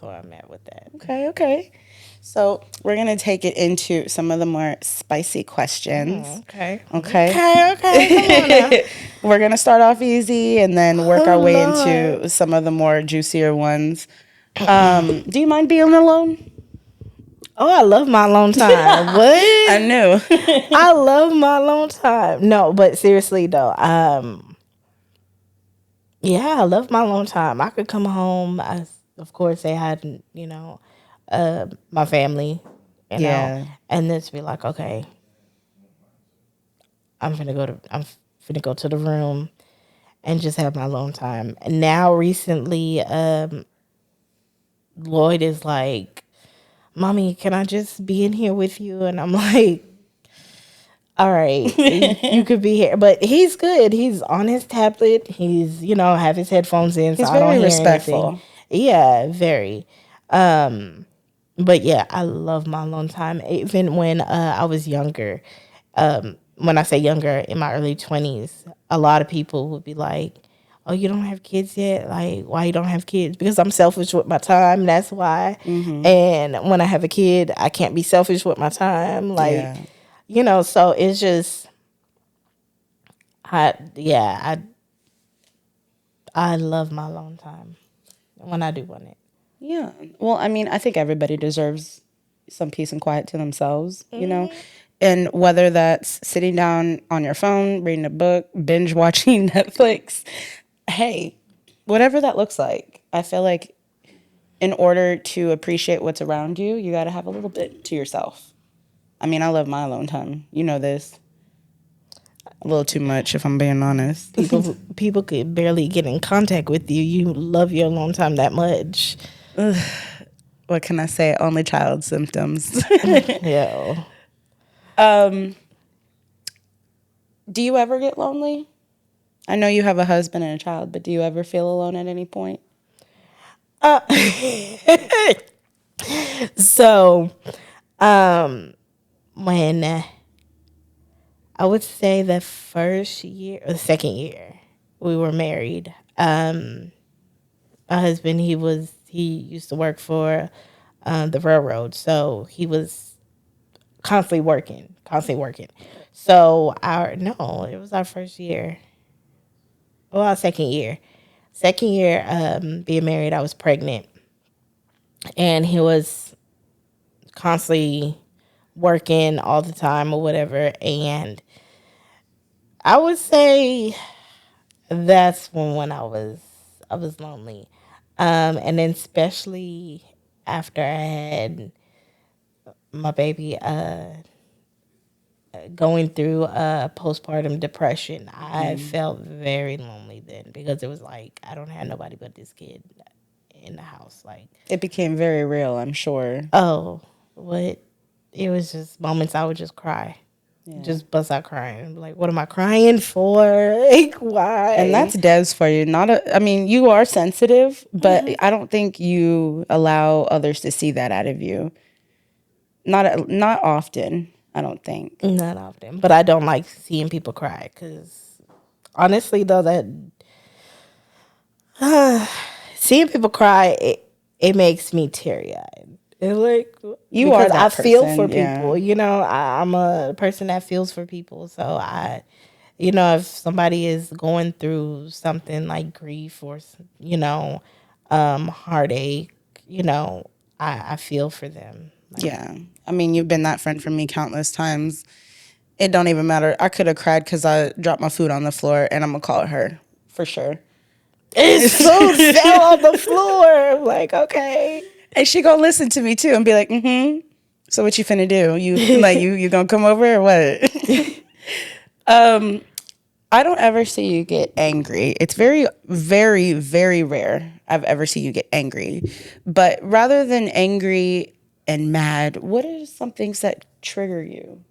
that's where I'm at with that. Okay. So we're gonna take it into some of the more spicy questions. Okay. Okay. Okay. Come on now. We're gonna start off easy and then work Oh our way Lord. into some of the more juicier ones. Do you mind being alone? Oh, I love my alone time. I What? knew. I love my alone time. No, but seriously though, yeah, I love my alone time. I could come home. I, of course, say hi to, my family, Yeah. and then to be like, okay, I'm finna go to the room and just have my alone time. And now recently, Lloyd is like, "Mommy, can I just be in here with you?" And I'm like, all right, you could be here, but he's good. He's on his tablet. He's have his headphones in, so He's I don't very hear anything. respectful. Yeah, very. But yeah, I love my alone time. Even when I was younger, when I say younger, in my early 20s, a lot of people would be like, "Oh, you don't have kids yet? Like, why you don't have kids?" Because I'm selfish with my time. That's why. And when I have a kid, I can't be selfish with my time. Like, Yeah. so it's just, I love my alone time when I do want it. Yeah. Well, I mean, I think everybody deserves some peace and quiet to themselves. And whether that's sitting down on your phone, reading a book, binge watching Netflix, hey, whatever that looks like, I feel like in order to appreciate what's around you, you got to have a little bit to yourself. I mean, I love my alone time. You know this. A little too much, if I'm being honest. People could barely get in contact with you. You love your alone time that much. What can I say? Only child symptoms. Yeah. Do you ever get lonely? I know you have a husband and a child, but do you ever feel alone at any point? Uh, so, when I would say the first year or the second year we were married, my husband, he used to work for the railroad, so he was constantly working. So it was our first year, well, our second year being married. I was pregnant, and he was constantly working all the time or whatever. And I would say that's when I was lonely, and then especially after I had my baby, going through postpartum depression, I felt very lonely then, because it was like I don't have nobody but this kid in the house. Like, It became very real, I'm sure. oh, what? It was just moments I would just cry, Yeah. just bust out crying. Like, what am I crying for? Like, why? And that's Des for you. I mean, you are sensitive, but I don't think you allow others to see that out of you. Not often, I don't think. Not often, but I don't like seeing people cry, because honestly, though, that seeing people cry, it makes me teary eyed. Like, You are because I that feel for person, yeah. people. I'm a person that feels for people. So if somebody is going through something like grief or heartache, I feel for them. Like, Yeah. I mean, you've been that friend for me countless times. It don't even matter. I could have cried because I dropped my food on the floor, and I'm going to call her for sure. his food fell on the floor. I'm like, okay. And she gonna listen to me too and be like, mm-hmm. So what you finna do? You gonna come over or what? I don't ever see you get angry. It's very, very, very rare I've ever seen you get angry. But rather than angry and mad, what are some things that trigger you?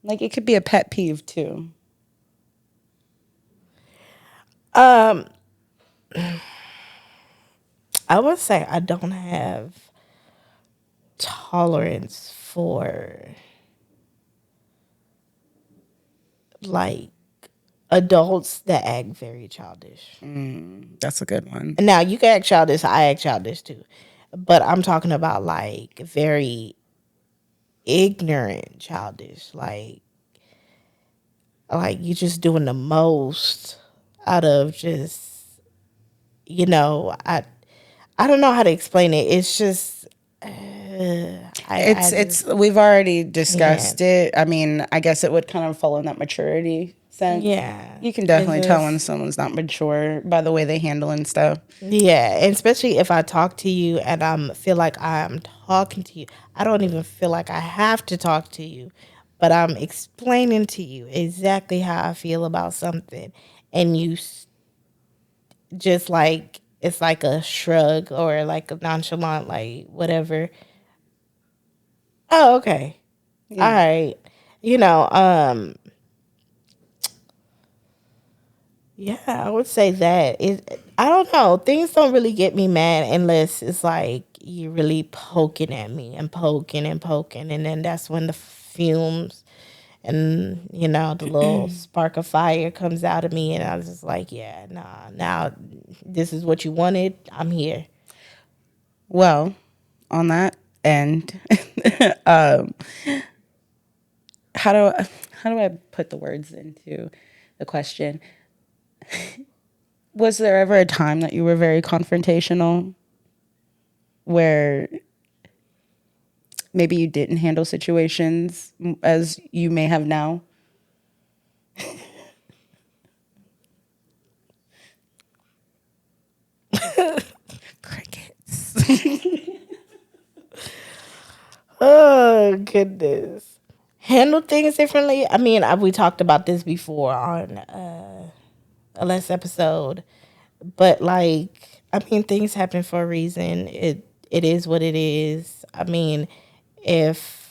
Like, it could be a pet peeve too. Um, I would say I don't have tolerance for, like, adults that act very childish. That's a good one. Now you can act childish. I act childish too, but I'm talking about like very ignorant childish. Like you just doing the most out of just you know I don't know how to explain it. It's just I It's just we've already can't. discussed it. I mean, I guess it would kind of fall in that maturity sense. Yeah, You can it's definitely tell when just someone's not mature by the way they handle and stuff. yeah, and especially if I talk to you and I feel like I'm talking to you. I don't even feel like I have to talk to you, but I'm explaining to you exactly how I feel about something, and just like it's like a shrug or like a nonchalant, like whatever. Oh, okay, all Yeah. right. You know, yeah, I would say that. I don't know. Things don't really get me mad unless it's like you're really poking at me and poking and poking. And then that's when the fumes and, the little spark of fire comes out of me. And I was just like, yeah, nah, now this is what you wanted. I'm here. Well, on that end, um, how do I put the words into the question? Was there ever a time that you were very confrontational where maybe you didn't handle situations as you may have now? Crickets. Oh, goodness. Handle things differently. I mean, we talked about this before on a last episode. But like, I mean, things happen for a reason. It is what it is. I mean, if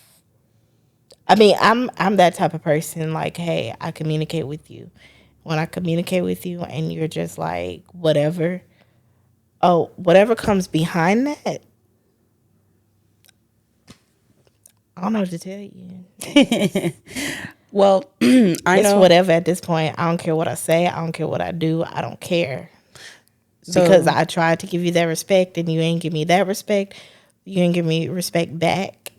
I'm that type of person. Like, hey, I communicate with you. When I communicate with you, and you're just like whatever. Oh, whatever comes behind that, I don't know what to tell you. Well, I It's know. whatever at this point. I don't care what I say. I don't care what I do. I don't care because So, I tried to give you that respect, and you ain't give me that respect. You ain't give me respect back.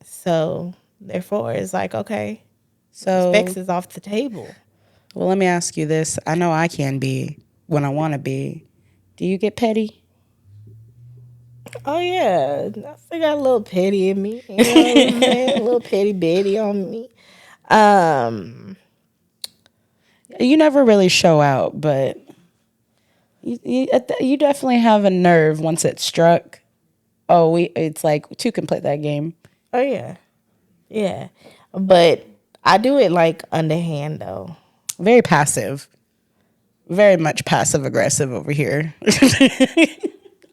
So therefore, it's like okay, so, respects is off the table. well, let me ask you this. I know I can be when I want to be. Do you get petty? Oh yeah, I still got a little petty in me. You know what I'm saying? A little petty Betty on me. Um, You never really show out, but you definitely have a nerve once it's struck. Oh, it's like two can play that game. oh yeah, yeah, but I do it like underhand though. Very passive. Very much passive aggressive over here.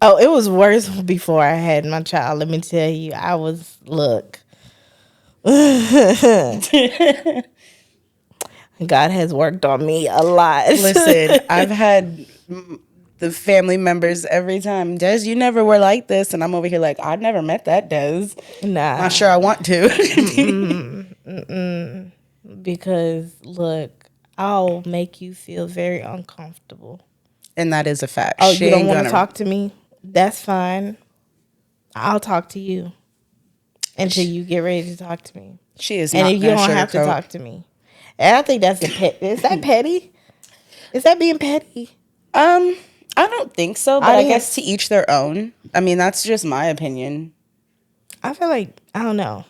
Oh, it was worse before I had my child. Let me tell you, I was look. God has worked on me a lot. Listen, I've had the family members every time. Des, you never were like this, and I'm over here like I've never met that Des. Not Nah, sure I want to. because look, I'll make you feel very uncomfortable. And that is a fact. Oh, She you don't ain't want to gonna. talk to me? That's fine. I'll talk to you until you get ready to talk to me. She is And not if you gonna don't have to sugarcoat. talk to me, and I think that's a pet. Is that petty? Is that being petty? Um, I don't think so, but I guess to Audience, each their own. I mean, that's just my opinion. I feel like I don't know.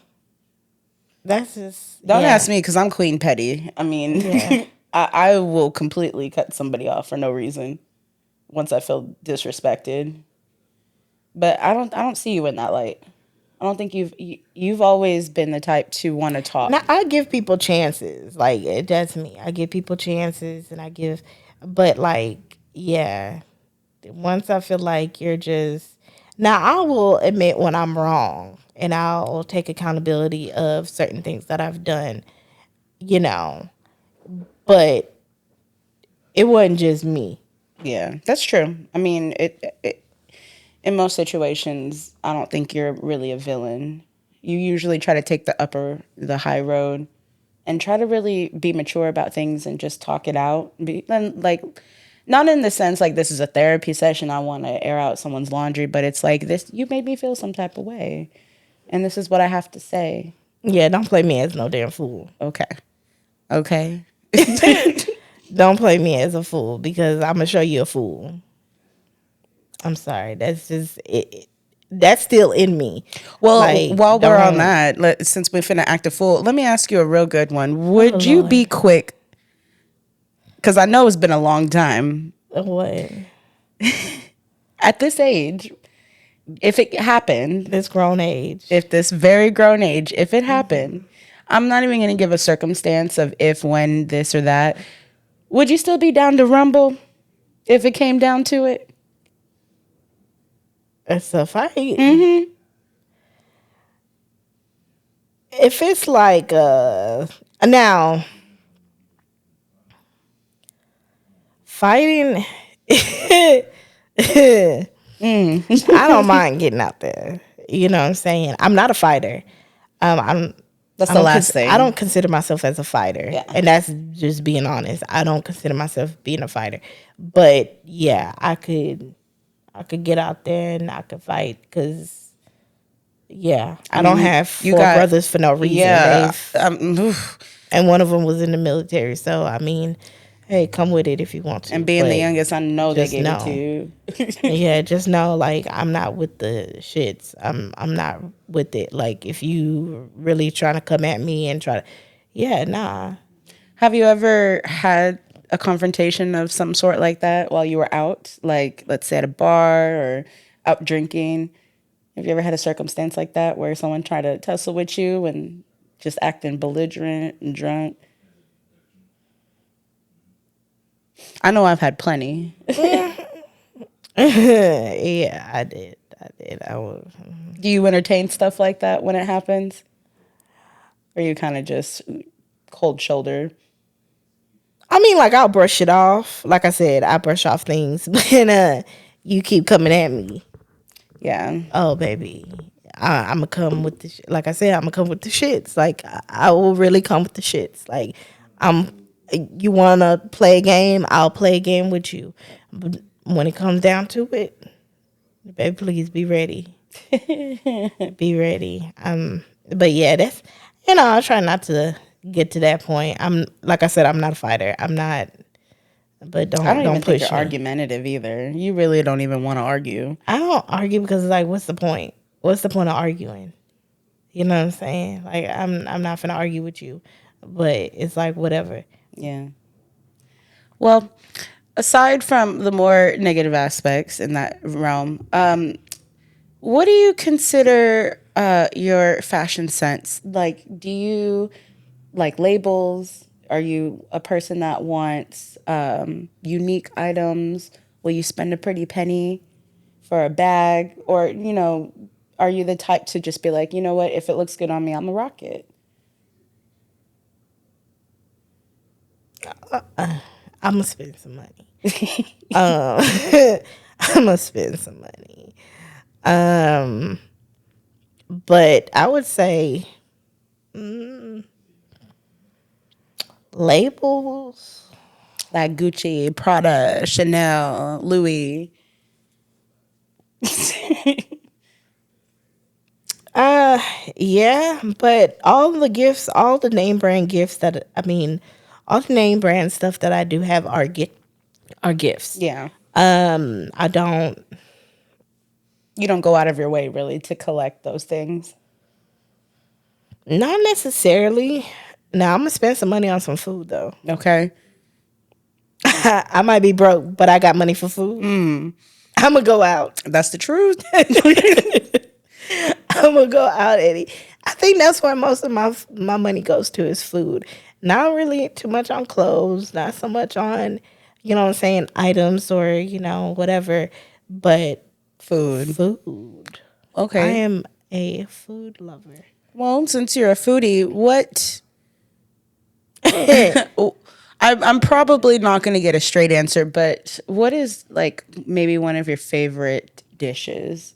That's just Don't yeah, ask me because I'm Queen Petty. I mean, yeah. I will completely cut somebody off for no reason once I feel disrespected. But I don't see you in that light. I don't think you've always been the type to want to Now talk. I give people chances. Like that's me. I give people chances, and I give, but like yeah, once I feel like you're just now, I will admit when I'm wrong, and I'll take accountability of certain things that I've done. You know, but it wasn't just me. Yeah, that's true. I mean, it in most situations, I don't think you're really a villain. You usually try to take the high road and try to really be mature about things and just talk it out. And like, not in the sense like this is a therapy session, I want to air out someone's laundry, but it's like this, you made me feel some type of way. And this is what I have to say. Yeah, don't play me as no damn fool. Okay. Okay. Don't play me as a fool because I'm gonna show you a fool. I'm sorry. That's just it. That's still in me. Well, Like, while we're on don't. that, since we're finna act a fool, let me ask you a real good one. Oh Would you be Lord. quick? Because I know it's been a long time. What? At this age, if it happened, This grown age. if this very grown age, if it happened, I'm not even going to give a circumstance of if, when, this or that. Would you still be down to rumble if it came down to it? It's a fight. Mm-hmm. If it's like now fighting I don't mind getting out there. You know what I'm saying? I'm not a fighter. I'm That's I the don't last thing. I don't consider myself as a fighter. Yeah. And that's just being honest. I don't consider myself being a fighter. But yeah, I could get out there and I could fight cuz yeah, I don't have you four got- brothers for no reason. Yeah. They've and one of them was in the military. So I mean, hey, come with it if you want to. And being the But youngest, I know they just gave know. it to you. yeah, just know like I'm not with the shits. I'm not with it. Like if you really trying to come at me and try to, yeah, nah. Have you ever had a confrontation of some sort like that while you were out? Like, let's say at a bar or out drinking? Have you ever had a circumstance like that where someone tried to tussle with you and just acting belligerent and drunk? I know I've had plenty. yeah, I did. I was. Do you entertain stuff like that when it happens? Or you kind of just cold shoulder? I mean, like I'll brush it off. Like I said, I brush off things, but you keep coming at me. Yeah. Oh, baby. I'm gonna come with the like I said. I'm gonna come with the shits. Like I will really come with the shits. Like I'm. You wanna play a game? I'll play a game with you. But when it comes down to it, baby, please be ready. Be ready. But yeah, that's I try not to get to that point. I'm like I said, I'm not a fighter. I'm not. But I don't even think push you're me. argumentative either. You really don't even want to argue. I don't argue because it's like, what's the point? What's the point of arguing? You know what I'm saying? Like I'm not gonna argue with you, but it's like whatever. Yeah. Well, aside from the more negative aspects in that realm, what do you consider your fashion sense? Like, do you like labels? Are you a person that wants unique items? Will you spend a pretty penny for a bag? Or, are you the type to just be like, you know what, if it looks good on me, I'm going to rock it? I'm gonna spend some money. I'm gonna spend some money. But I would say labels. Like Gucci, Prada, Chanel, Louis. Yeah, but all the gifts, all the name brand gifts all the name brand stuff that I do have are gifts. Yeah. I don't. You don't go out of your way really to collect those things. Not necessarily. Now I'm gonna spend some money on some food though. Okay. I might be broke, but I got money for food. I'm gonna go out. That's the truth. I'm gonna go out, Eddie. I think that's where most of my money goes to is food. Not really too much on clothes, not so much on, what I'm saying, items or, whatever, but Food. food. Okay. I am a food lover. Well, since you're a foodie, what? I'm probably not going to get a straight answer, but what is like maybe one of your favorite dishes?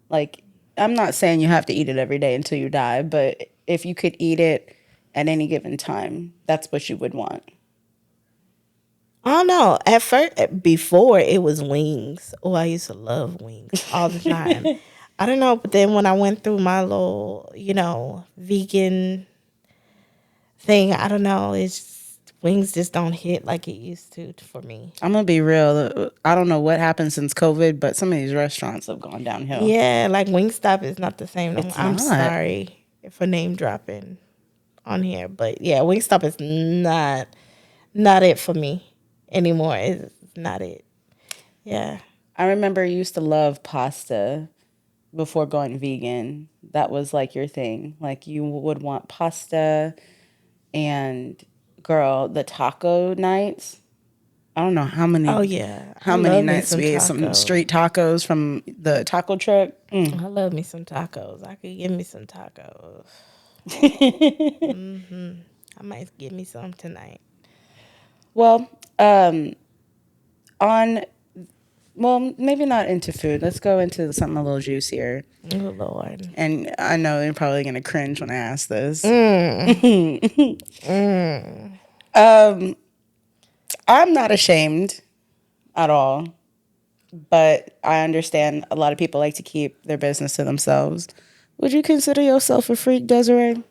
Like, I'm not saying you have to eat it every day until you die, but if you could eat it at any given time, that's what you would want. I don't know. At first, before it was wings. Oh, I used to love wings all the time. I don't know, but then when I went through my little, vegan thing, I don't know. It's just, wings just don't hit like it used to for me. I'm gonna be real. I don't know what happened since COVID, but some of these restaurants have gone downhill. Yeah, like Wingstop is not the same. It's I'm not. sorry for name dropping on here, but yeah, Wingstop is not it for me anymore. It's not it. Yeah. I remember you used to love pasta before going vegan. That was like your thing. Like you would want pasta and girl, the taco nights. I don't know how Oh many yeah, I how many love me nights some we ate some tacos. street tacos from the taco truck. I love me some tacos. I could give me some tacos. I might give me some tonight. Well, on well, maybe not into food. Let's go into something a little juicier. Oh Lord. And I know you're probably gonna cringe when I ask this. I'm not ashamed at all, but I understand a lot of people like to keep their business to themselves. Would you consider yourself a freak, Desiree?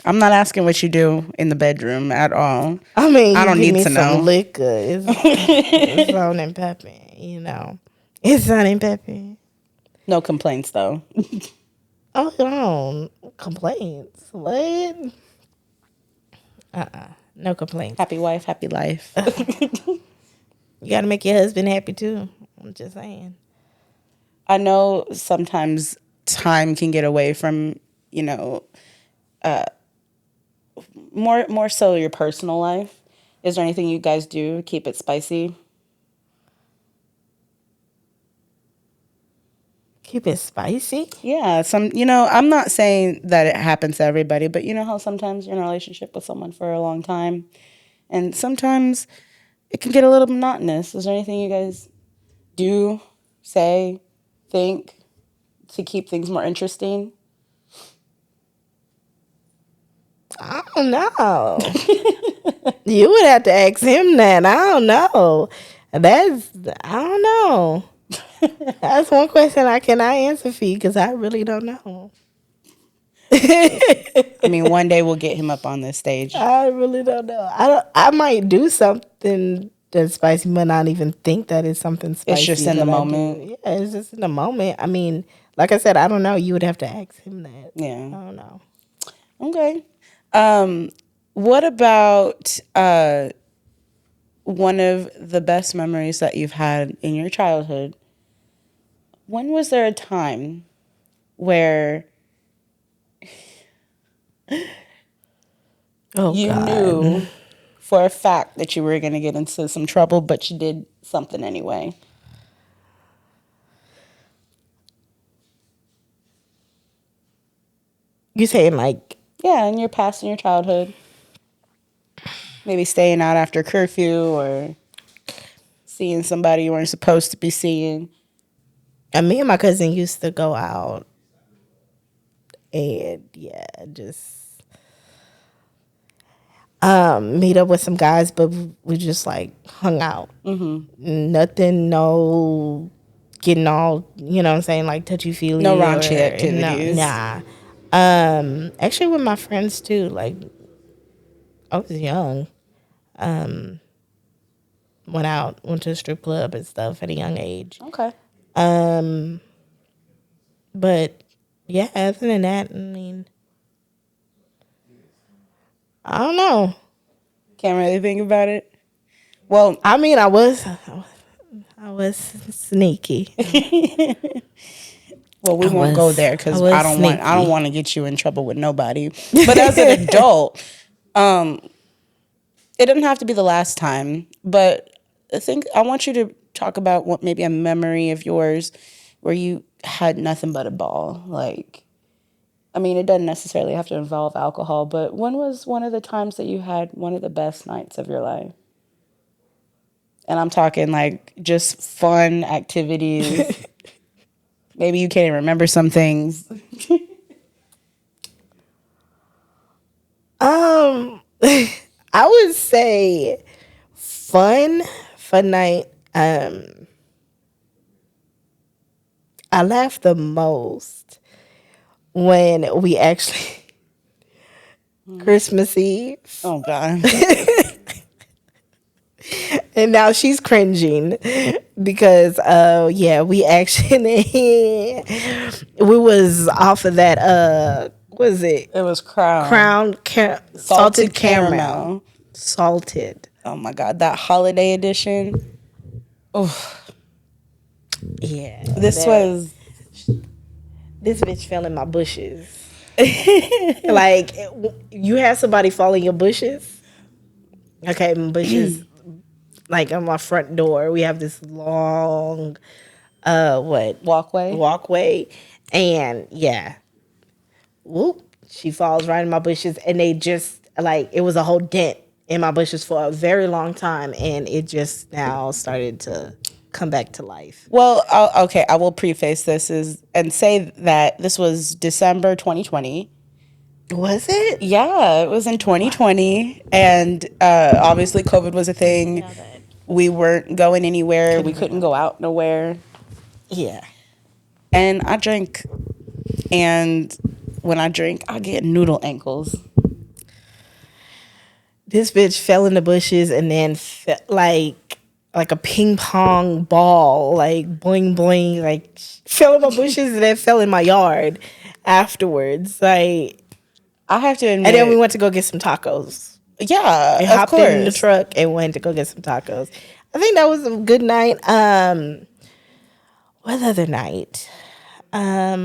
I'm not asking what you do in the bedroom at all. I mean, I you don't give need me to some know. liquor. It's on and pepping. It's on and pepping. No complaints though. Oh no, complaints. What? No complaints. Happy wife, happy life. You got to make your husband happy too. I'm just saying. I know sometimes time can get away from, more so your personal life. Is there anything you guys do to keep it spicy? Keep it spicy. Yeah, I'm not saying that it happens to everybody, but you know how sometimes you're in a relationship with someone for a long time and sometimes it can get a little monotonous. Is there anything you guys do, say, think to keep things more interesting? I don't know. You would have to ask him that. I don't know. I don't know. That's one question I cannot answer for you because I really don't know. I mean, one day we'll get him up on this stage. I really don't know. I might do something that's spicy, but not even think that it's something spicy. It's just in the moment. Yeah, it's just in the moment. I mean, like I said, I don't know. You would have to ask him that. Yeah. I don't know. Okay. What about one of the best memories that you've had in your childhood? When was there a time where you God. knew for a fact that you were going to get into some trouble, but you did something anyway? You saying like? Yeah, in your past, in your childhood. Maybe staying out after curfew or seeing somebody you weren't supposed to be seeing. And me and my cousin used to go out and just meet up with some guys, but we just like hung out. Nothing, no getting all, you know what I'm saying, like touchy feely. No raunchy activities. Nah. Actually with my friends too, like I was young. Went to a strip club and stuff at a young age. Okay. But yeah, other than that, I mean, I don't know. Can't really think about it. Well, I mean, I was sneaky. Well, we won't go there because I don't want to get you in trouble with nobody. But as an adult, it doesn't have to be the last time. But I want you to talk about what maybe a memory of yours where you had nothing but a ball. Like, I mean, it doesn't necessarily have to involve alcohol, but when was one of the times that you had one of the best nights of your life? And I'm talking like just fun activities. Maybe you can't even remember some things. I would say fun night. I laughed the most when we actually Christmas Eve. Oh God. And now she's cringing because yeah, we actually we was off of that what is it? It was Crown. Salted caramel. Salted. Oh my God, that holiday edition. Oh, Yeah. this was. This bitch fell in my bushes. Like you had somebody fall in your bushes. Okay, my bushes. Like on my front door, we have this long, walkway, and yeah, whoop, she falls right in my bushes, and they just like it was a whole dent in my bushes for a very long time, and it just now started to come back to life. Well, okay, I will preface this and say that this was December 2020. Was it? Yeah, it was in 2020, and obviously COVID was a thing. We weren't going anywhere. We couldn't go out nowhere. Yeah. And I drank, and when I drink, I get noodle ankles. This bitch fell in the bushes and then like a ping pong ball, like boing boing, like fell in my bushes and then fell in my yard afterwards. Like I have to admit, and then we went to go get some tacos. Yeah, We hopped in the truck and went to go get some tacos. I think that was a good night. What other night? I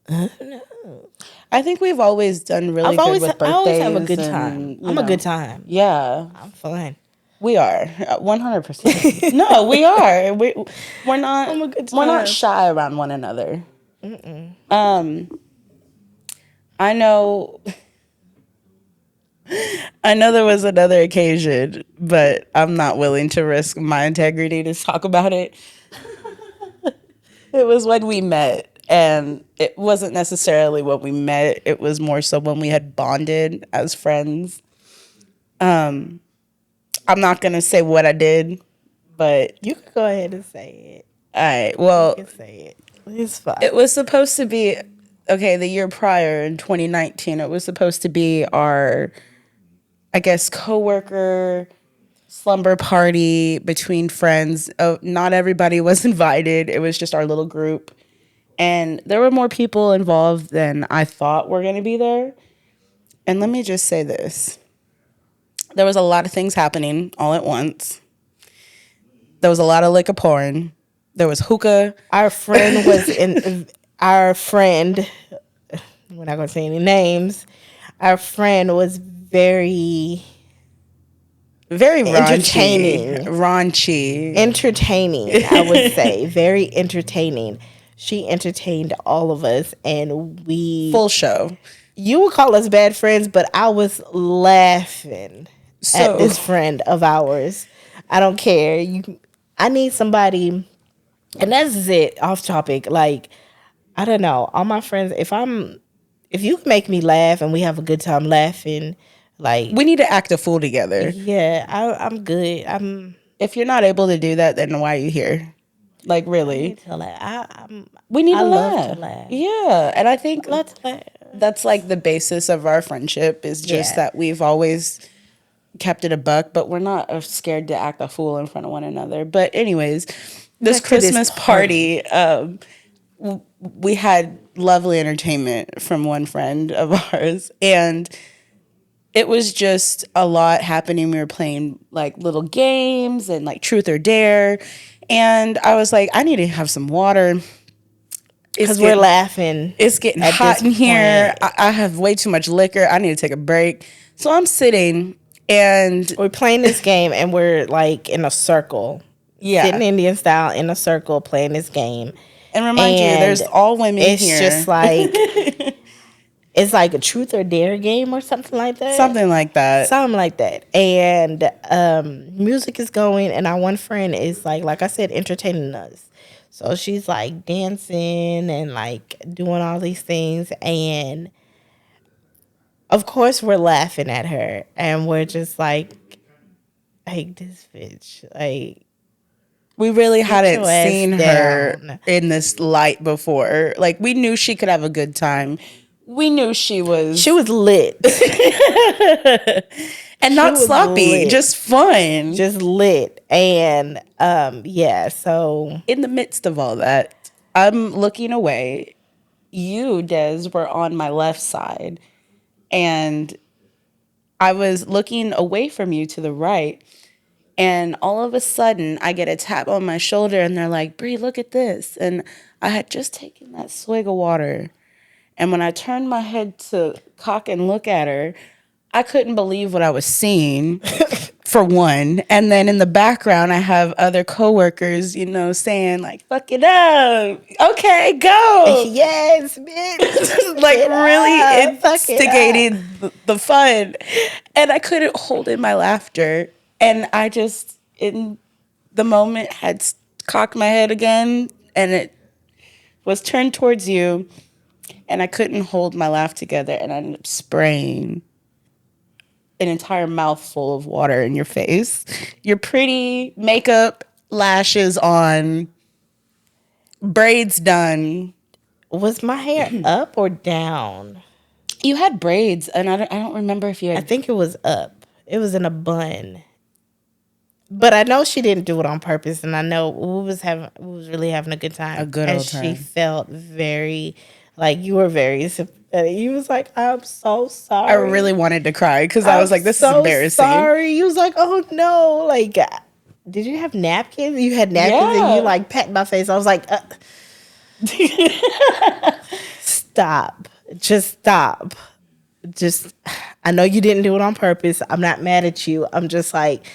don't know. I think we've always done really good with birthdays. I always have a good time. I'm a good time. Yeah. I'm fun. We are 100%. No, we are. We're not. I'm a good time. We're not shy around one another. I know. I know there was another occasion, but I'm not willing to risk my integrity to talk about it. It was when we met, and it wasn't necessarily when we met. It was more so when we had bonded as friends. I'm not going to say what I did, but... You can go ahead and say it. All right, well... You can say it. It's fine. It was supposed to be... Okay, the year prior, in 2019, it was supposed to be our, I guess, coworker slumber party between friends. Oh, not everybody was invited. It was just our little group. And there were more people involved than I thought were going to be there. And let me just say this. There was a lot of things happening all at once. There was a lot of liquor pouring. There was hookah. Our friend was in... Our friend... We're not going to say any names. Our friend was very entertaining. Entertaining, I would say. Very entertaining. She entertained all of us, and we... Full show. You would call us bad friends, but I was laughing at this friend of ours. I don't care. I need somebody... And that's it, off topic. Like, I don't know. All my friends, if you can make me laugh and we have a good time laughing, like... We need to act a fool together. Yeah, I'm good. If you're not able to do that, then why are you here? Like, really? We need to laugh. Love to laugh. Yeah, and I think that's like the basis of our friendship is just that we've always kept it a buck, but we're not scared to act a fool in front of one another. But anyways, this Christmas party, we had lovely entertainment from one friend of ours, and it was just a lot happening. We were playing like little games and like truth or dare, and I was like, I need to have some water because we're laughing. It's getting hot in here. I have way too much liquor. I need to take a break. So I'm sitting and we're playing this game, and we're like in a circle, sitting Indian style in a circle playing this game. And remind you, there's all women here. It's just like It's like a truth or dare game or something like that. Something like that. Something like that. And music is going, and our one friend is like I said, entertaining us. So she's like dancing and like doing all these things. And of course, we're laughing at her. And we're just like this bitch. Like, We really sit hadn't your ass seen her down. in this light before. Like, we knew she could have a good time. We knew she was. She was lit. And She not was sloppy, lit. just fun. Just lit. And yeah, so In the midst of all that, I'm looking away. You, Des, were on my left side. And I was looking away from you to the right. And all of a sudden, I get a tap on my shoulder, and they're like, Bree, look at this. And I had just taken that swig of water. And when I turned my head to cock and look at her, I couldn't believe what I was seeing, for one. And then in the background, I have other coworkers, saying, like, fuck it up. Okay, go. yes, bitch. Like, Get really up. Fuck it up. instigating the fun. And I couldn't hold in my laughter. And I just, in the moment, had cocked my head again, and it was turned towards you, and I couldn't hold my laugh together, and I ended up spraying an entire mouthful of water in your face. Your pretty makeup, lashes on, braids done. Was my hair up or down? You had braids, and I don't remember if you I had. think it was up. It was in a bun. But I know she didn't do it on purpose, and I know we was really having a good time. A good and old she time. felt very, like, you were very sympathetic. You was like, I'm so sorry. I really wanted to cry because I was like, this is embarrassing. Sorry. You was like, oh no. Like, did you have napkins? You had napkins and you Yeah. like pat my face. I was like, stop. Just stop. Just, I know you didn't do it on purpose. I'm not mad at you. I'm just like,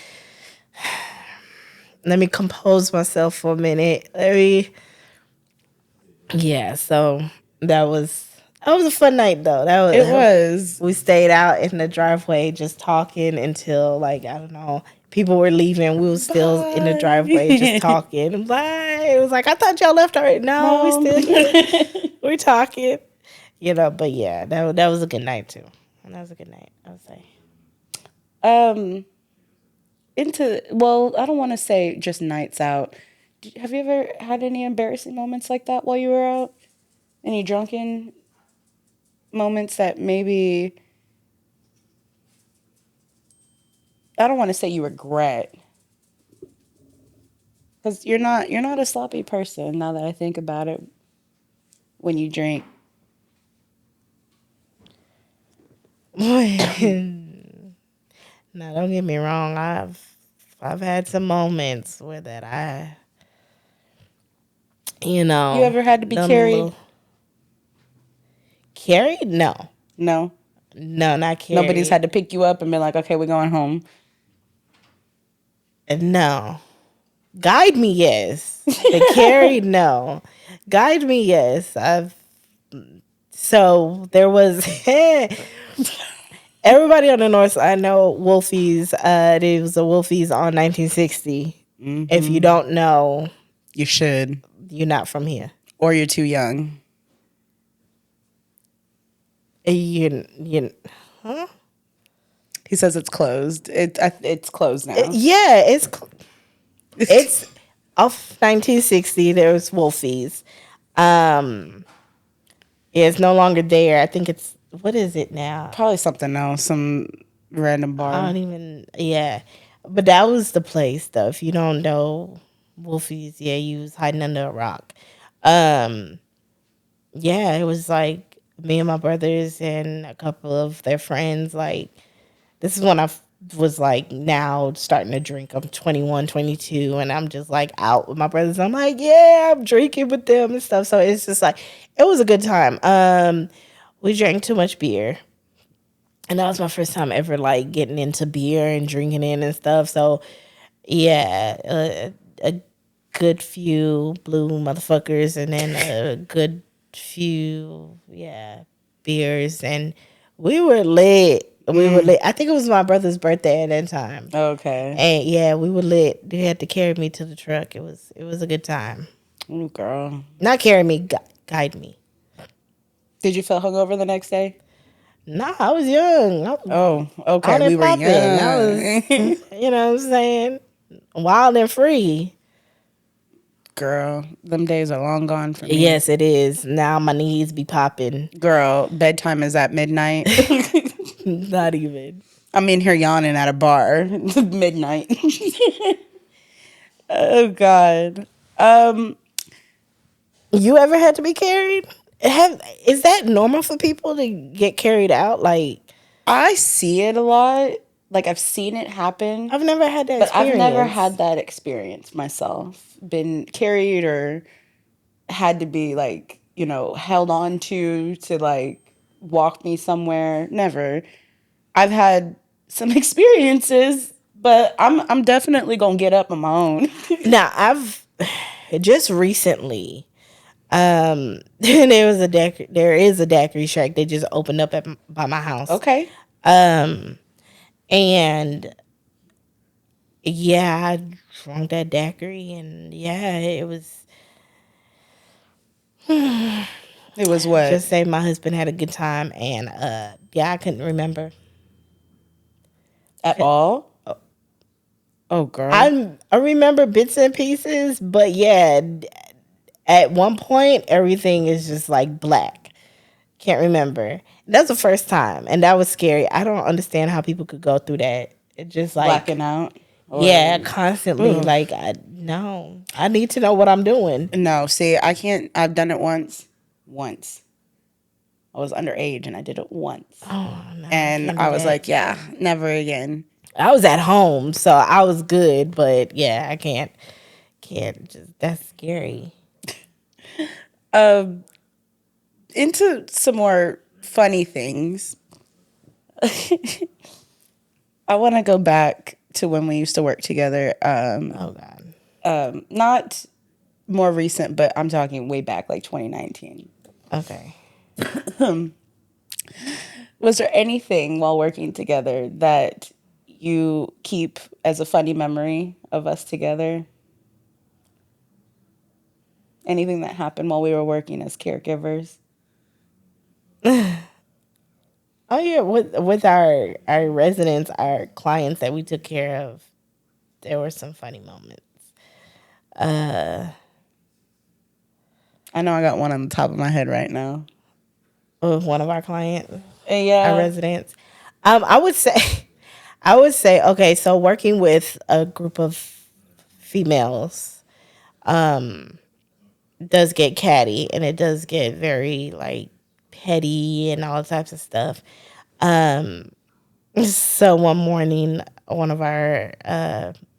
let me compose myself for a minute. Yeah, so that was a fun night though. It was. We stayed out in the driveway just talking until, like, I don't know, people were leaving. We were still in the driveway just talking. Bye. It was like, I thought y'all left already. No, we still here. We're talking. But yeah, that was a good night too. That was a good night, I would say. I don't want to say just nights out. Have you ever had any embarrassing moments like that while you were out? Any drunken moments that maybe, I don't want to say you regret, because you're not a sloppy person now that I think about it when you drink. Now, don't get me wrong. I've had some moments where that You ever had to be done a carried? little carried. No, No. not carried. Nobody's had to pick you up and be like, okay, we're going home. No. Guide me, yes. The carried, no. Guide me, yes. So there was everybody on the north side know Wolfies. It was a Wolfies on 1960. If you don't know, You should. you're not from here. Or you're too young. You He says it's closed. It's closed now. yeah, it's off 1960. There's Wolfies. It's no longer there. I think it's, what is it now? Probably something else, some random bar. I don't even, yeah. But that was the place, though. If you don't know Wolfies, yeah, you was hiding under a rock. Yeah, it was like me and my brothers and a couple of their friends. Like, this is when was like now starting to drink. I'm 21, 22, and I'm just like out with my brothers. I'm like, yeah, I'm drinking with them and stuff. So it's just like, it was a good time. We drank too much beer. And that was my first time ever like getting into beer and drinking it and stuff. So yeah, a good few blue motherfuckers and then a good few, yeah, beers, and we were lit. We were lit. I think it was my brother's birthday at that time. Okay. And yeah, we were lit. They had to carry me to the truck. It was a good time. Ooh, girl. Not carry me, guide me. Did you feel hungover the next day? Nah, I was young. I was Oh, okay. on We and were popping. I was, young. you know what I'm saying, wild and free. Girl, them days are long gone for me. Yes, it is. Now my knees be popping. Girl, bedtime is at midnight. Not even. I'm in here yawning at a bar. Midnight. Oh, God. You ever had to be carried? Is that normal for people to get carried out? Like, I see it a lot. Like, I've seen it happen. I've never had that But I've experience. never had that experience myself. Been carried or had to be, like, held on to like, walk me somewhere. Never. I've had some experiences, but I'm definitely gonna get up on my own. Now, I've just recently, there is a daiquiri shack they just opened up by my house. Okay. And yeah, I drank that daiquiri, and yeah, it was. It was what? Just say my husband had a good time, and yeah, I couldn't remember At all? Oh, girl. I remember bits and pieces, but yeah, at one point everything is just like black. Can't remember. That's the first time, and that was scary. I don't understand how people could go through that. It just like Blacking out. yeah, constantly. Ugh. Like I need to know what I'm doing. No, see, I can't. I've done it once. I was underage and I did it once. Oh no, And I was like, yeah, never again. I was at home, so I was good, but yeah, I can't just, that's scary. Into some more funny things. I want to go back to when we used to work together. Oh God. Not more recent, but I'm talking way back, like 2019. Okay. Was there anything while working together that you keep as a funny memory of us together? Anything that happened while we were working as caregivers? Oh yeah, with our residents, our clients that we took care of, there were some funny moments. I know I got one on the top of my head right now. With one of our clients, Yeah. our residents. I would say, okay, so working with a group of females, does get catty, and it does get very like petty and all types of stuff. So one morning, one of our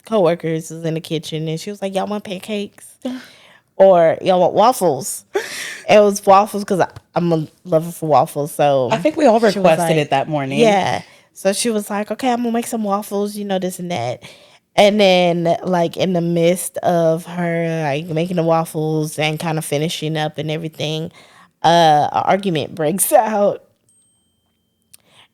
coworkers was in the kitchen, and she was like, "Y'all want pancakes, or y'all want waffles?" It was waffles because I'm a lover for waffles. So I think we all she was requested it that morning. Yeah. So she was like, "Okay, I'm gonna make some waffles, this and that." And then, like, in the midst of her like making the waffles and kind of finishing up and everything, an argument breaks out.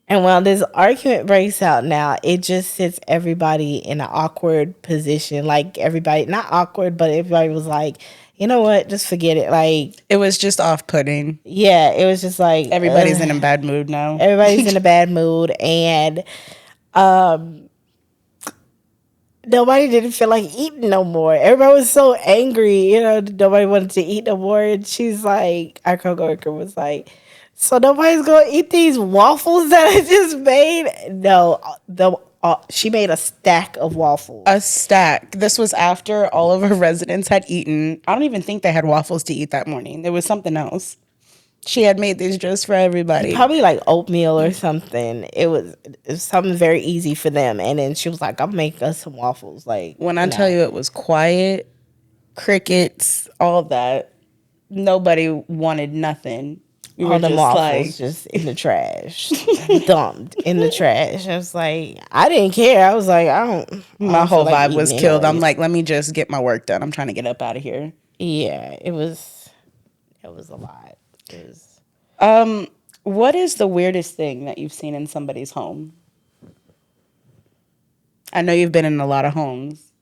And while this argument breaks out now, it just sits everybody in an awkward position. Like, everybody, not awkward, but everybody was like, you know what, just forget it. Like, It was just off-putting. yeah, it was just like Everybody's in a bad mood now. everybody's in a bad mood, and nobody didn't feel like eating no more. Everybody was so angry, nobody wanted to eat no more. And she's like, our coworker was like, "So nobody's gonna eat these waffles that I just made?" No, she made a stack of waffles. A stack. This was after all of our residents had eaten. I don't even think they had waffles to eat that morning. There was something else. She had made these just for everybody. Probably like oatmeal or something. It was something very easy for them. And then she was like, "I'll make us some waffles." Like, When I tell you it was quiet, crickets, all of that, nobody wanted nothing. We all were them just waffles like, just in the trash, dumped in the trash. I was like, I didn't care. I was like, I my don't whole feel like vibe was eating killed. I'm anyways. like, let me just get my work done. I'm trying to get up out of here. Yeah, it was a lot. It was. What is the weirdest thing that you've seen in somebody's home? I know you've been in a lot of homes.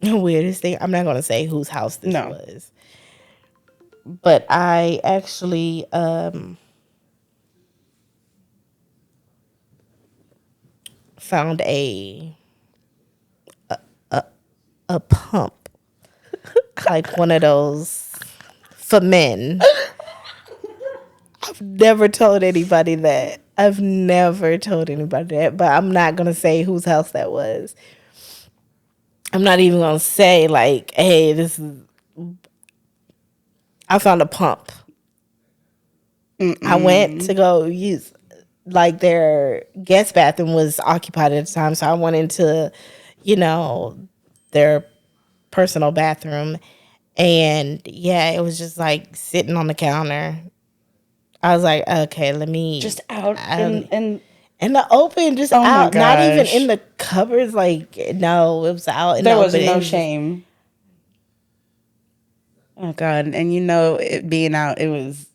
The weirdest thing. I'm not gonna say whose house this No. was, but I actually found a pump, like one of those for men. I've never told anybody that. I've never told anybody that, but I'm not gonna say whose house that was. I'm not even gonna say like, hey, this is. I found a pump. I went to go use, like, their guest bathroom was occupied at the time, so I went into, their personal bathroom, and yeah, it was just like sitting on the counter. I was like, okay, let me Just out and in the open, just oh my out, not even gosh. in the cupboards. Like, no, it was out in There the was open. no shame. Oh God. And it being out, it was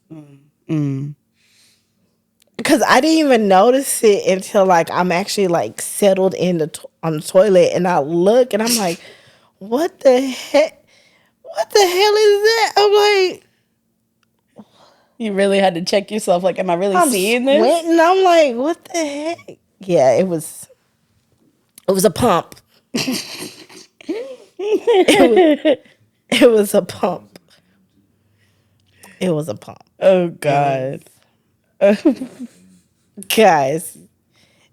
Because I didn't even notice it until like I'm actually like settled in on the toilet, and I look and I'm like, what the heck? What the hell is that? I'm like, you really had to check yourself, like, am I really I'm seeing this? squinting. I'm like, what the heck? Yeah, it was a pump. It was a pump. It was a pump. Oh God. Guys,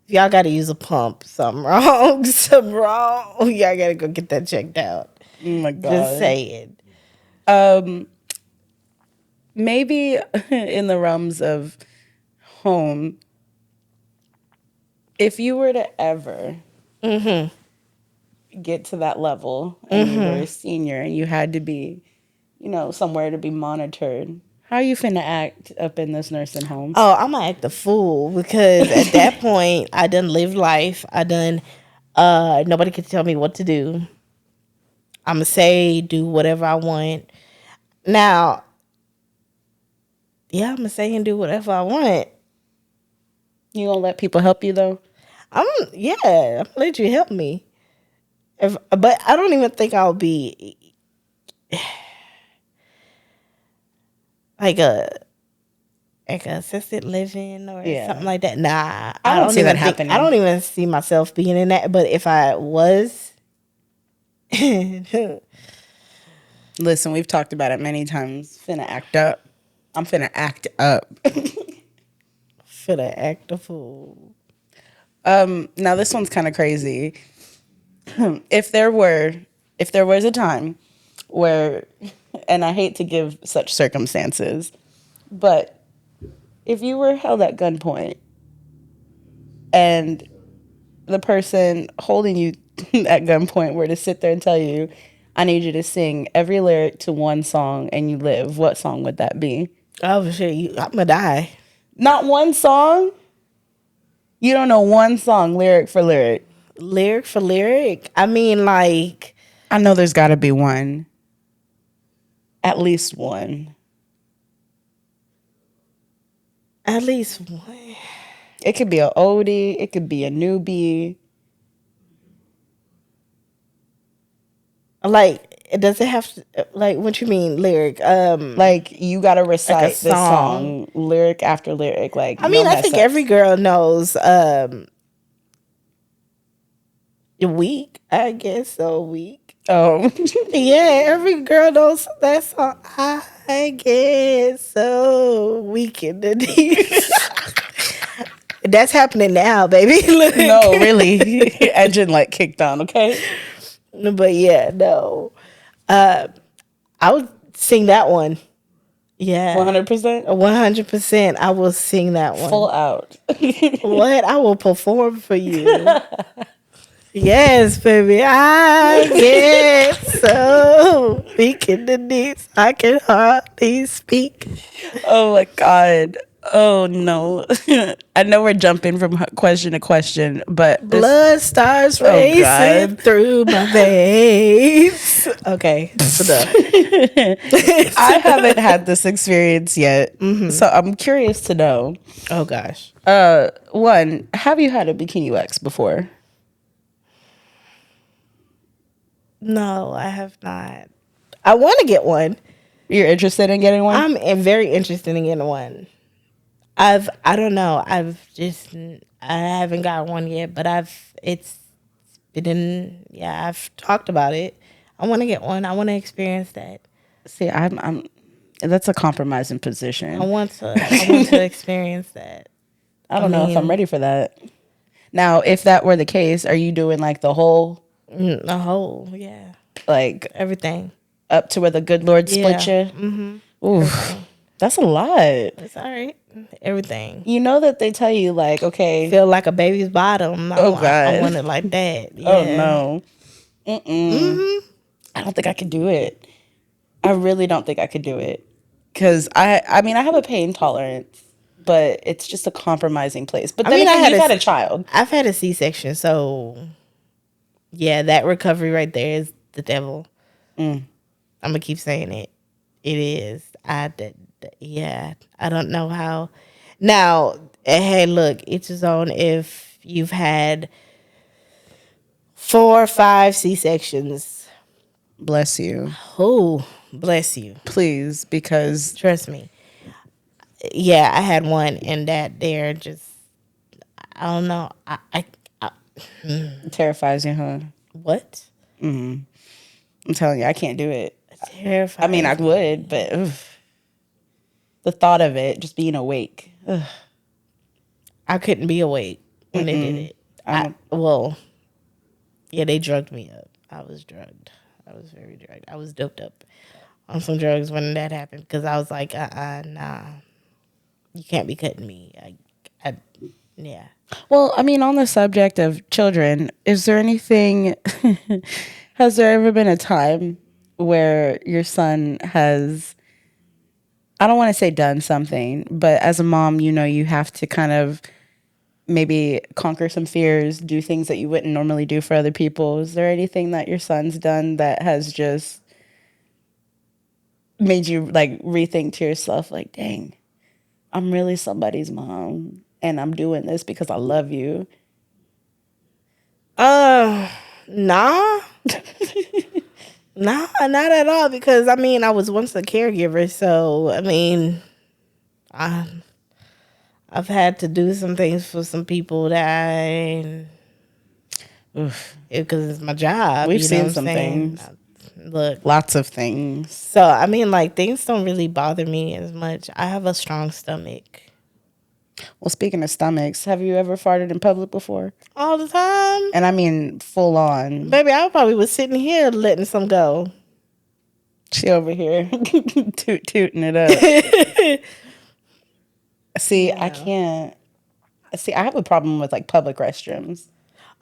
if y'all got to use a pump, something wrong. Something wrong. Y'all got to go get that checked out. Oh my God. Just saying. Maybe in the realms of home, if you were to ever get to that level and you were a senior and you had to be, somewhere to be monitored, how are you finna act up in this nursing home? Oh, I'm gonna act a fool because at that point I done lived life. I done nobody could tell me what to do. I'ma do whatever I want. Now, yeah, I'ma say and do whatever I want. You gonna let people help you though? I'm gonna let you help me. But I don't even think I'll be like a assisted living or something like that. Nah, I don't see even that happening. I don't even see myself being in that. But if I was, Listen, we've talked about it many times. Finna act up. I'm finna act up. finna act a fool. Now this one's kind of crazy. If there was a time where, and I hate to give such circumstances, but if you were held at gunpoint and the person holding you at gunpoint were to sit there and tell you, I need you to sing every lyric to one song and you live, what song would that be? Oh shit, I'm gonna die. Not one song? You don't know one song, lyric for lyric? Lyric for lyric? I mean, like, I know there's got to be one. At least one. at least one. It could be an oldie. It could be a newbie. Like, does it have to, like, what you mean lyric? Like, you got to recite this song. song, lyric after lyric. Like, I mean, I think every girl knows Weak, I guess so. Weak. Oh. Yeah, every girl knows that song. I guess so. Weak in the knees. That's happening now, baby. Look. No, really. Engine light kicked on, okay? But yeah, no. I would sing that one. Yeah. 100%? 100%. I will sing that one. Full out. What? I will perform for you. Yes, baby. I get so weak in the knees. I can hardly speak. Oh my God. Oh no. I know we're jumping from question to question, but Blood starts oh racing god. through my veins. Okay, that's enough. I haven't had this experience yet. So I'm curious to know. Oh gosh. One, have you had a bikini wax before? No, I have not. I want to get one. You're interested in getting one? Very interested in getting one. I don't know. I haven't got one yet, but it's been yeah, I've talked about it. I want to get one. I want to experience that. See, I'm that's a compromising I position. want to, I want to experience that. I I don't know if I'm mean, ready for that. Now, if that were the case, are you doing like the whole, a whole, yeah, like everything. up to where the good Lord split Yeah. you? Oof, Everything. that's a lot. It's all right. Everything. You know that they tell you like, okay, Feel like a baby's bottom. oh I god, want it like that. oh Yeah. no, I don't think I could do it. I really don't think I could do it because I mean, I have a pain tolerance, but it's just a compromising place. But I then mean, again, you've had a child. I've had a C-section, so yeah, that recovery right there is the devil. I'm gonna keep saying it. It is. Yeah. I don't know how. Now, hey, look, it's his own. If you've had 4 or 5 C-sections, Bless you, oh, bless you. please, because Trust me. Yeah, I had one, and that there just I don't know. I it terrifies you, huh? what? I'm telling you, I can't do it. Terrified. I mean, I would, but oof, the thought of it, just being awake. Ugh, I couldn't be awake when they did it. Well, yeah, they drugged me up. I was drugged. I was very drugged. I was doped up on some drugs when that happened because I was like, nah, you can't be cutting me. Yeah. Well, I mean, on the subject of children, is there anything, has there ever been a time where your son has, I don't want to say done something, but as a mom, you know, you have to kind of maybe conquer some fears, do things that you wouldn't normally do for other people. Is there anything that your son's done that has just made you like rethink to yourself, like, dang, I'm really somebody's mom and I'm doing this because I love you? Nah. Nah, not at all. Because I mean, I was once a caregiver, so I mean, I've had to do some things for some people that because it's my job. We've You know seen what I'm some saying? things. Look, Lots of things. so I mean, like things don't really bother me as much. I have a strong stomach. Well, speaking of stomachs, have you ever farted in public before? All the time. And I mean full on. Baby, I probably was sitting here letting some go. She over here tooting it up. See, I can't. See, I have a problem with like public restrooms.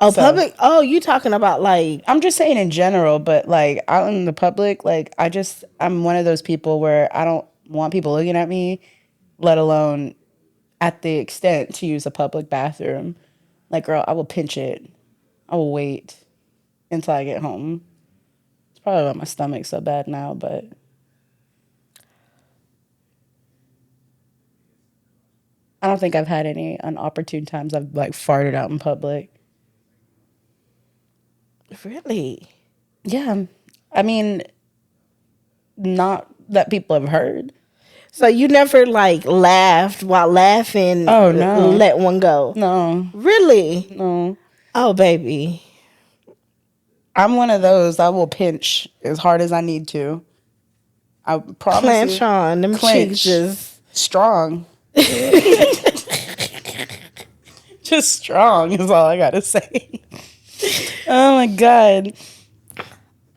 Oh, So- public? Oh, you talking about like I'm just saying in general, but like out in the public, like I'm one of those people where I don't want people looking at me, let alone at the extent to use a public bathroom. Like, girl, I will pinch it. I will wait until I get home. It's probably why my stomach's so bad now, but I don't think I've had any unopportune times I've like farted out in public. really? Yeah. I mean, not that people have heard. So you never like laughed while laughing? Oh, no. Let one go? No, Really? no. Oh, baby. I'm one of those. I will pinch as hard as I need to. I promise Clench you. on them Clench. cheeks just Strong. Just strong is all I gotta say. Oh my God.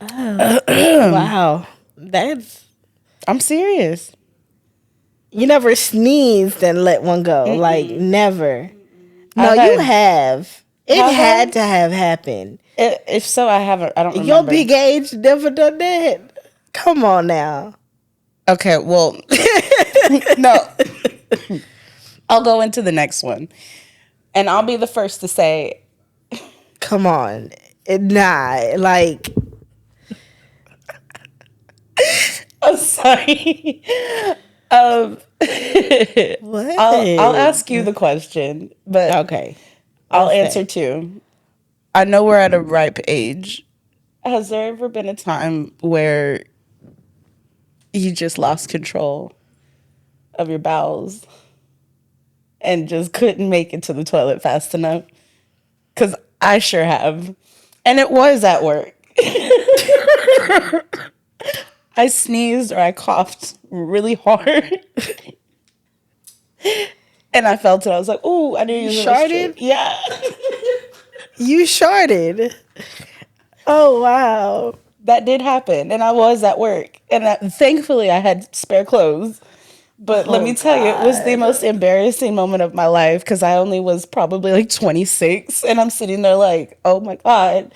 wow. That's I'm serious. you never sneezed and let one go. Like never. No, I you had- have. It Have I? had to have happened. If so, I haven't. I don't remember. Your big age never done that. Come on now. Okay, well, no. I'll go into the next one. And I'll be the first to say, Come on. Nah, like, I'm sorry. um, what? I'll ask you the question, but Okay. I'll What's answer that? too. I know we're at a ripe age. Has there ever been a time where you just lost control of your bowels and just couldn't make it to the toilet fast enough? Because I sure have. And it was at work. I sneezed or I coughed really hard. And I felt it. I was like, "Ooh, I need to You use the restroom." sharted? Yeah. You sharted. Oh, wow. That did happen. And I was at work. And thankfully, I had spare clothes. But let Oh, me tell you, it was the God. most embarrassing moment of my life because I only was probably like 26. And I'm sitting there like, oh my God,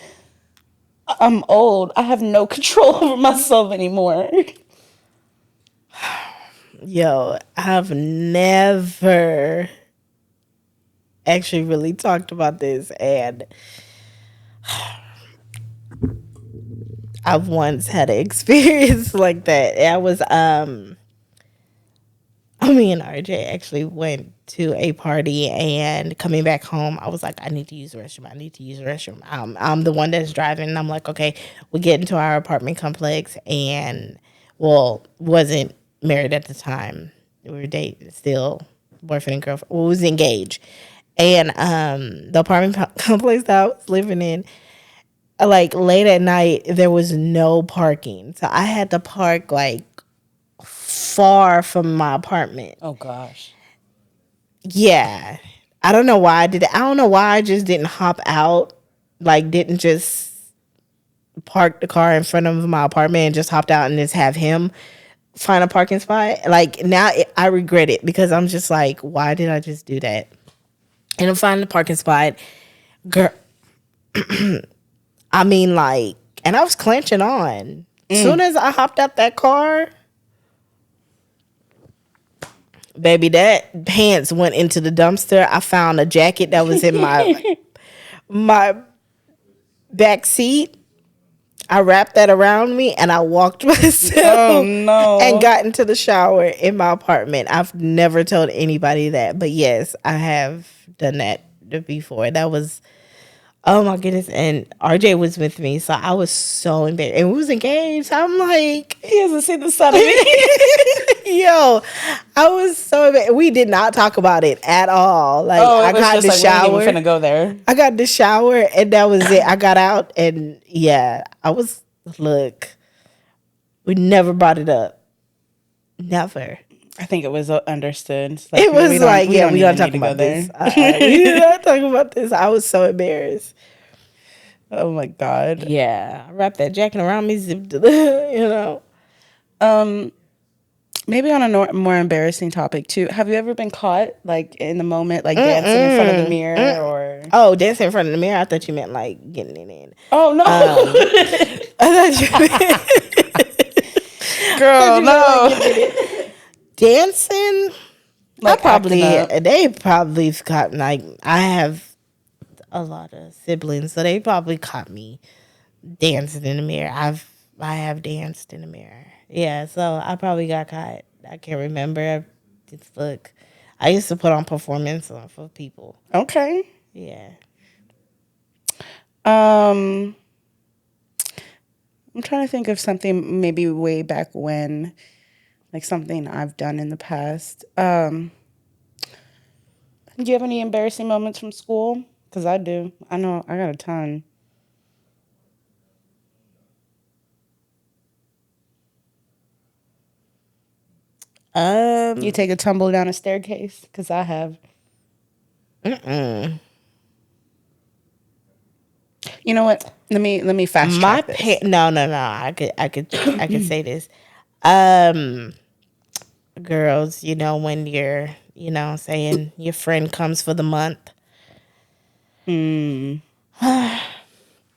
I'm old. I have no control over myself anymore. Yo, I've never actually really talked about this, and I've once had an experience like that. I was me and RJ actually went to a party, and coming back home, I was like, I need to use the restroom. I need to use the restroom. I'm the one that's driving, and I'm like, okay, we get into our apartment complex, and well, wasn't married at the time. We were dating still, boyfriend and girlfriend. Well, we was engaged, and the apartment complex that I was living in, like late at night, there was no parking, so I had to park like far from my apartment. Oh gosh. Yeah. I don't know why I did it. I don't know why I just didn't hop out. Like, didn't just park the car in front of my apartment and just hopped out and just have him find a parking spot. Like, now I regret it because I'm just like, why did I just do that? And I'm finding the parking spot. Girl, I mean, like, and I was clenching on. Soon as I hopped out that car, baby, that pants went into the dumpster. I found a jacket that was in my back seat. I wrapped that around me and I walked Oh myself and no. got into the shower in my apartment. I've never told anybody that, but yes, I have done that before. That was, oh my goodness. And RJ was with me, so I was so embarrassed. And we was engaged. I'm like, He hasn't seen the side of me. yo, I was so embarrassed. We did not talk about it at all. Like, Oh, I it was got in just the like we ain't shower. even finna go there. I got in the shower and that was it. I got out and yeah, look, we never brought it up. Never. I think it was understood. It's It was like, yeah, don't we don't even talk need to go about this. there. We did not talk about this. I was so embarrassed. Oh my God. Yeah, I wrapped that jacket around me, zipped it, you know. Maybe on a more embarrassing topic too. Have you ever been caught like in the moment, like dancing in front of the mirror, or? Oh, dancing in front of the mirror. I thought you meant like getting it in. Oh no, I thought you meant, girl, no. like getting it in. Dancing. Like acting up. They probably caught, like, I have a lot of siblings, so they probably caught me dancing in the mirror. I have danced in the mirror. Yeah, so I probably got caught. I can't remember. Just look. I used to put on performance on for people. Okay. Yeah. Um, I'm trying to think of something maybe way back when, like something I've done in the past. Do you have any embarrassing moments from school? Because I do. I know I got a ton. You take a tumble down a staircase? Because I have. You know what? Let me fast My track this. no. I could say this. Girls, you know, when you're, you know, saying your friend comes for the month.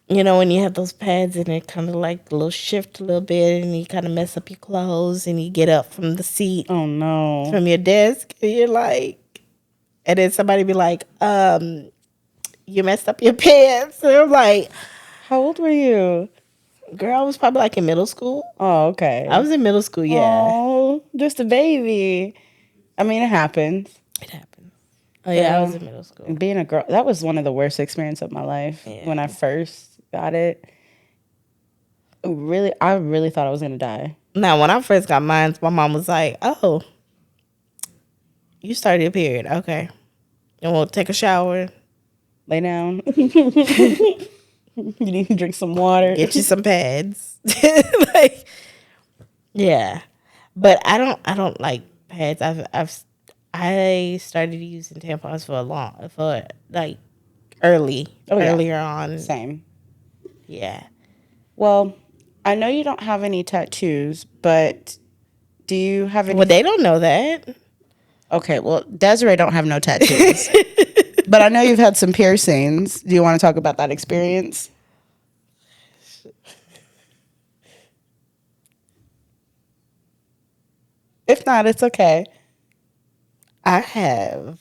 You know, when you have those pads and it kind of like a little shift a little bit and you kind of mess up your clothes and you get up from the seat Oh no. from your desk and you're like, And then somebody be like, you messed up your pants. And I'm like, How old were you? girl, I was probably like in middle school. Oh, okay. I was in middle school, yeah. Oh, just a baby. I mean, it happens. It happened. Oh, yeah, I was Girl, in middle school. being a girl, that was one of the worst experiences of my life when I first got it. Really, I really thought I was going to die. Now, when I first got mine, my mom was like, oh, you started your period. Okay. And we'll take a shower. Lay down. You need to drink some water. Get you some pads. Like, yeah. But I don't like pads. I started using tampons for like earlier on. Same. Yeah. Well, I know you don't have any tattoos, but do you have any? Well, they don't know that. Okay, well, Desiree don't have no tattoos. But I know you've had some piercings. Do you want to talk about that experience? If not, it's okay. I have.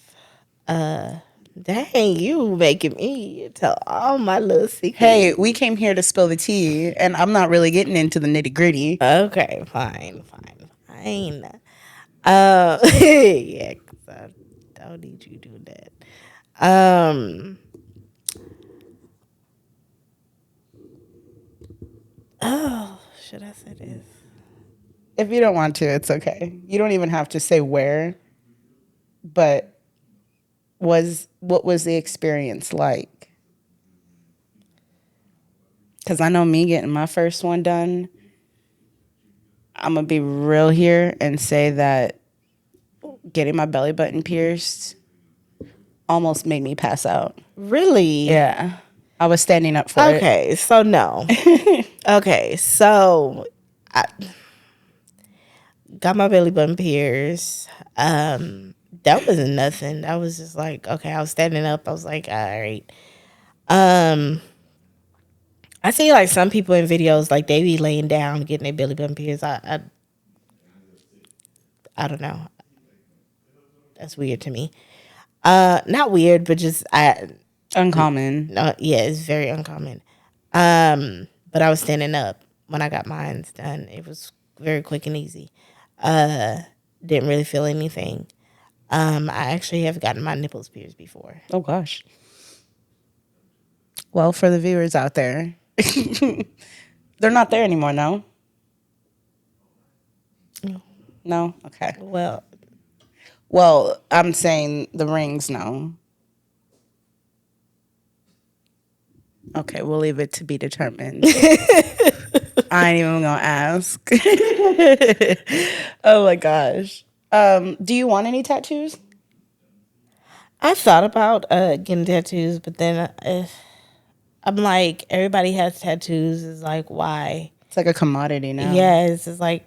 Dang, you making me tell all my little secrets. Hey, we came here to spill the tea, and I'm not really getting into the nitty gritty. Okay, fine. Yeah, 'cause I don't need you doing that. Oh, should I say this? If you don't want to, it's okay. You don't even have to say where. But what was the experience like? Because I know me getting my first one done, I'm going to be real here and say that getting my belly button pierced almost made me pass out. Really? Yeah. I was standing up for it. Okay, so no. Okay, so I got my belly button pierced. That wasn't nothing. That was just like, okay, I was standing up. I was like, all right. I see like some people in videos like they be laying down getting their belly button pierced. I don't know. That's weird to me. Not weird, but just Uncommon. no, yeah, it's very uncommon. But I was standing up when I got mine done. It was very quick and easy. Didn't really feel anything. I actually have gotten my nipples pierced before. Oh, gosh. Well, for the viewers out there, they're not there anymore, no? No? Okay. Well, I'm saying the rings, no. Okay, we'll leave it to be determined. I ain't even gonna ask. Oh my gosh. Do you want any tattoos? I thought about getting tattoos, but then I'm like, everybody has tattoos. It's like, why? It's like a commodity now. Yeah, it's just like,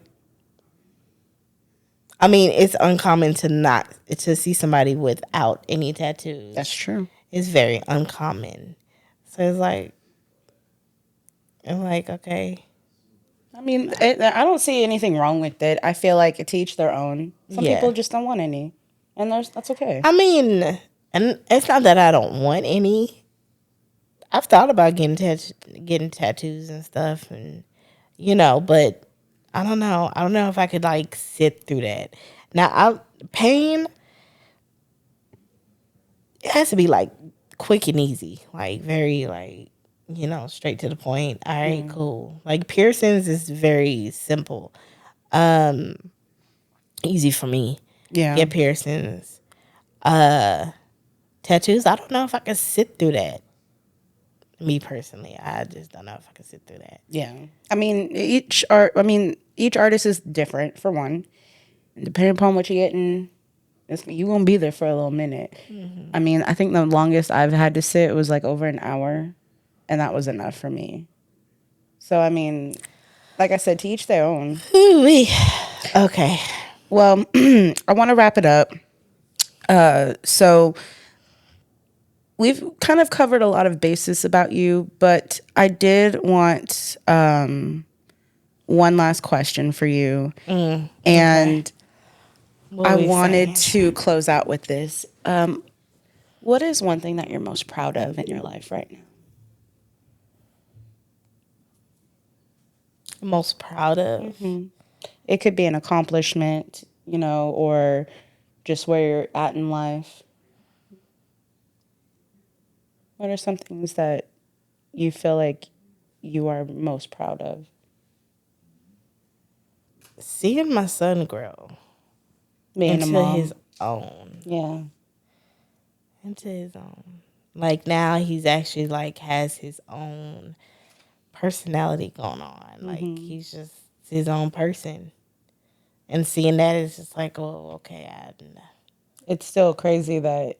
I mean, it's uncommon to see somebody without any tattoos. That's true. It's very uncommon. So it's like, I'm like, okay. I mean, I don't see anything wrong with it. I feel like to each their own. Some people just don't want any, and that's okay. I mean, and it's not that I don't want any. I've thought about getting tattoos and stuff, and but I don't know. I don't know if I could like sit through that. Now, pain, it has to be like quick and easy, like very like straight to the point. All right, cool. Like piercings is very simple, easy for me. Yeah. Get piercings. Tattoos, I don't know if I can sit through that. Me personally, I just don't know if I can sit through that. Yeah. I mean, each artist is different for one. Depending upon what you're getting, you won't be there for a little minute. Mm-hmm. I mean, I think the longest I've had to sit was like over an hour, and that was enough for me. So, I mean, like I said, to each their own. Ooh-wee. Okay. Well, I want to wrap it up. So we've kind of covered a lot of bases about you, but I did want one last question for you. And What I were you wanted saying? to close out with this. What is one thing that you're most proud of in your life right now? Most proud of? It could be an accomplishment, or just where you're at in life. What are some things that you feel like you are most proud of? Seeing my son grow Being a into his mom. own. Yeah. Into his own. Like now he's actually like has his own personality going on. Like he's just his own person. And seeing that is just like, oh, okay. It's still crazy that,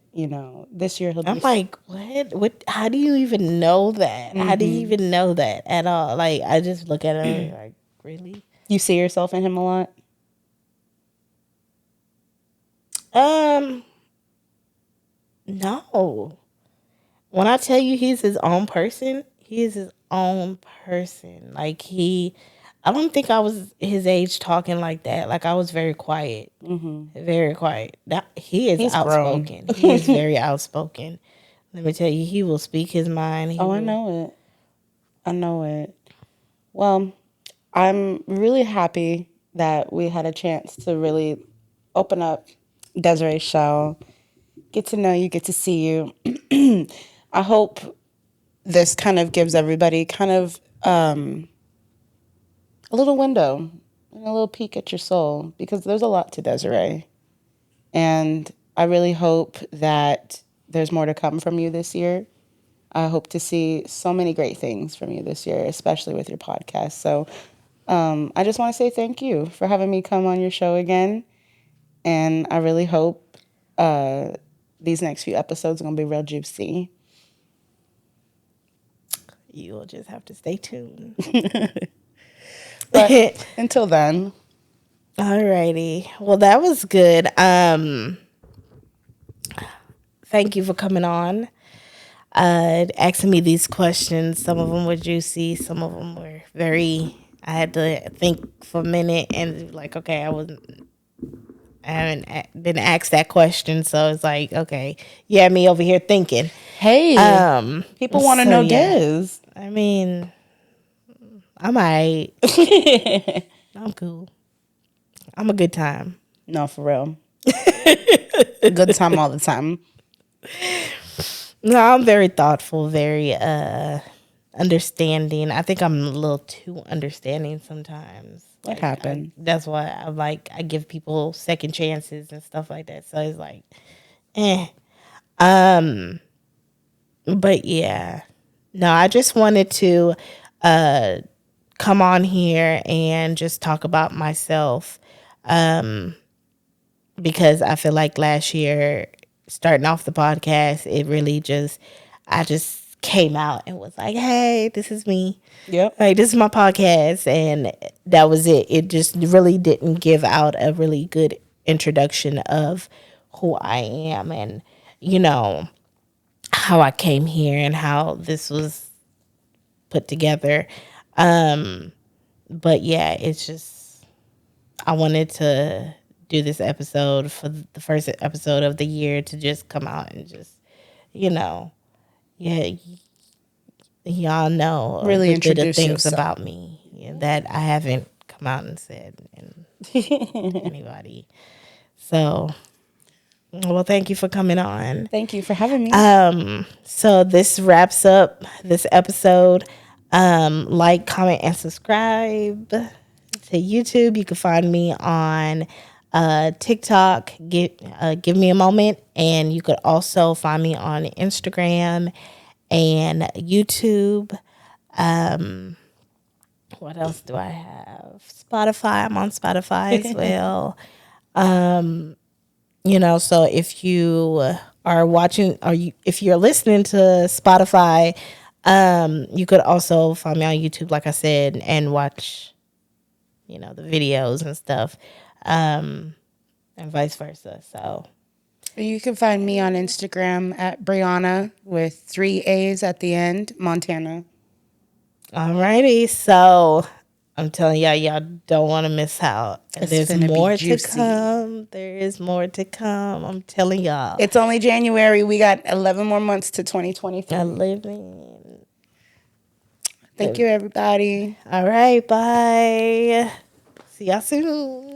this year he'll I'm be. like, what? What? How do you even know that? How do you even know that at all? Like, I just look at her like, really? You see yourself in him a lot? Um, no. When I tell you he's his own person, he is his own person. Like I don't think I was his age talking like that. Like I was very quiet, very quiet. That he is He's grown. outspoken. He is very outspoken. Let me tell you, he will speak his mind. He Oh, I will. know it. I know it. Well, I'm really happy that we had a chance to really open up Desiree's show, get to know you, get to see you. I hope this kind of gives everybody kind of a little window and a little peek at your soul, because there's a lot to Desiree. And I really hope that there's more to come from you this year. I hope to see so many great things from you this year, especially with your podcast. So I just want to say thank you for having me come on your show again. And I really hope these next few episodes are going to be real juicy. You will just have to stay tuned. But until then. Alrighty. Well, that was good. Thank you for coming on. Asking me these questions. Some of them were juicy. Some of them were very. I had to think for a minute and like, okay, I haven't been asked that question, so it's like, okay, you had me over here thinking. Hey, people want to So know yeah, Des. I mean, I'm alright. I'm cool. I'm a good time. No, for real. Good time all the time. No, I'm very thoughtful, very understanding. I think I'm a little too understanding sometimes. It happened. That's why I give people second chances and stuff like that. So it's like, eh. But yeah. No, I just wanted to come on here and just talk about myself. Because I feel like last year, starting off the podcast, I just came out and was like, hey, this is me. Yep. Like, this is my podcast. And that was it. It just really didn't give out a really good introduction of who I am and, how I came here and how this was put together. But yeah, it's just, I wanted to do this episode for the first episode of the year to just come out and just, yeah, y'all know a Really good bit of introduce things yourself. about me that I haven't come out and said and anybody. So, well, thank you for coming on. Thank you for having me. So this wraps up this episode. Like, comment, and subscribe to YouTube. You can find me on TikTok. Give me a moment, and you could also find me on Instagram and YouTube. What else do I have? Spotify. I'm on Spotify as well. So if you are watching or if you're listening to Spotify, you could also find me on YouTube, like I said, and watch, the videos and stuff, and vice versa. So You can find me on Instagram at Brianna with 3 A's at the end, Montana. alrighty. So I'm telling y'all, y'all don't want to miss out. And It's there's finna be more to juicy. come. There is more to come. I'm telling y'all. It's only January. We got 11 more months to 2023. I live in. Thank you, everybody. All right, bye. See y'all soon.